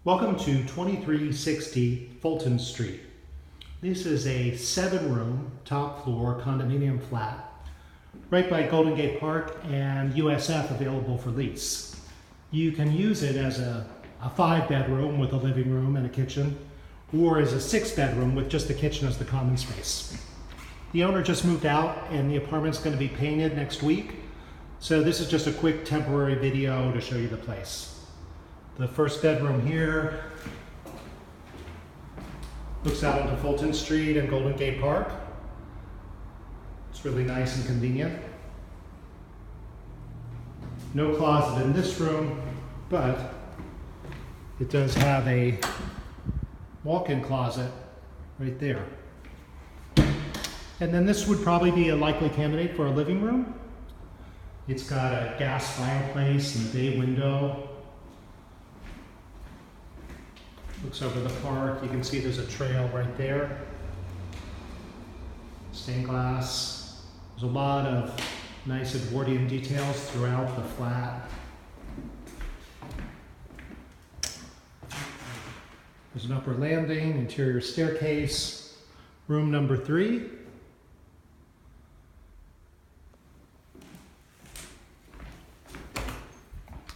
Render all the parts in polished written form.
Welcome to 2360 Fulton Street. This is a 7-room, top floor condominium flat right by Golden Gate Park and USF, available for lease. You can use it as a 5-bedroom with a living room and a kitchen, or as a 6-bedroom with just the kitchen as the common space. The owner just moved out and the apartment's going to be painted next week, so this is just a quick temporary video to show you the place. The first bedroom here looks out onto Fulton Street and Golden Gate Park. It's really nice and convenient. No closet in this room, but it does have a walk-in closet right there. And then this would probably be a likely candidate for a living room. It's got a gas fireplace and a bay window. Looks over the park. You can see there's a trail right there. Stained glass. There's a lot of nice Edwardian details throughout the flat. There's an upper landing, interior staircase, room number 3.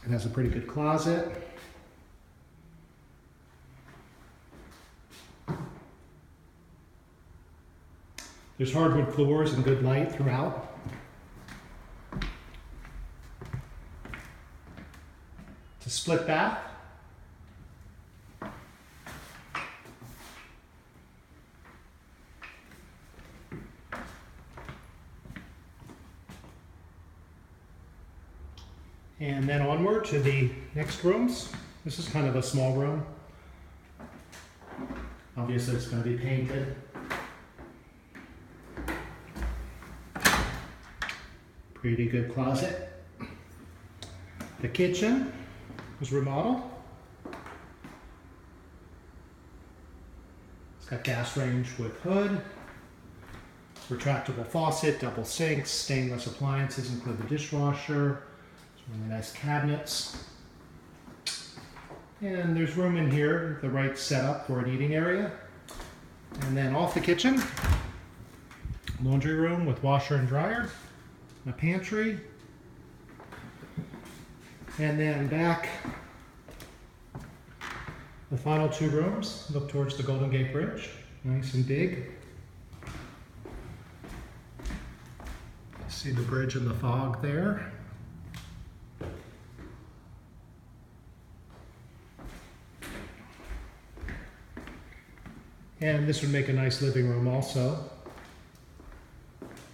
It has a pretty good closet. There's hardwood floors and good light throughout. It's a split bath. And then onward to the next rooms. This is kind of a small room. Obviously it's going to be painted. Pretty good closet. The kitchen was remodeled. It's got gas range with hood, retractable faucet, double sinks, stainless appliances, include the dishwasher. Some really nice cabinets. And there's room in here, the right setup for an eating area. And then off the kitchen, laundry room with washer and dryer. A pantry, and then back, the final 2 rooms look towards the Golden Gate Bridge, nice and big. See the bridge in the fog there. And this would make a nice living room also.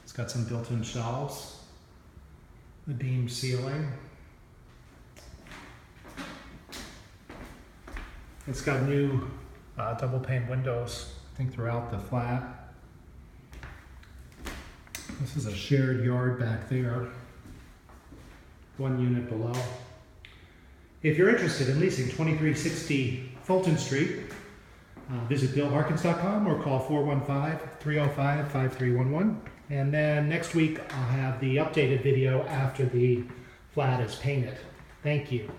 It's got some built-in shelves. The beam ceiling. It's got new double pane windows, I think, throughout the flat. This is a shared yard back there. 1 unit below. If you're interested in leasing 2360 Fulton Street, visit billharkins.com or call 415-305-5311. And then next week I'll have the updated video after the flat is painted. Thank you.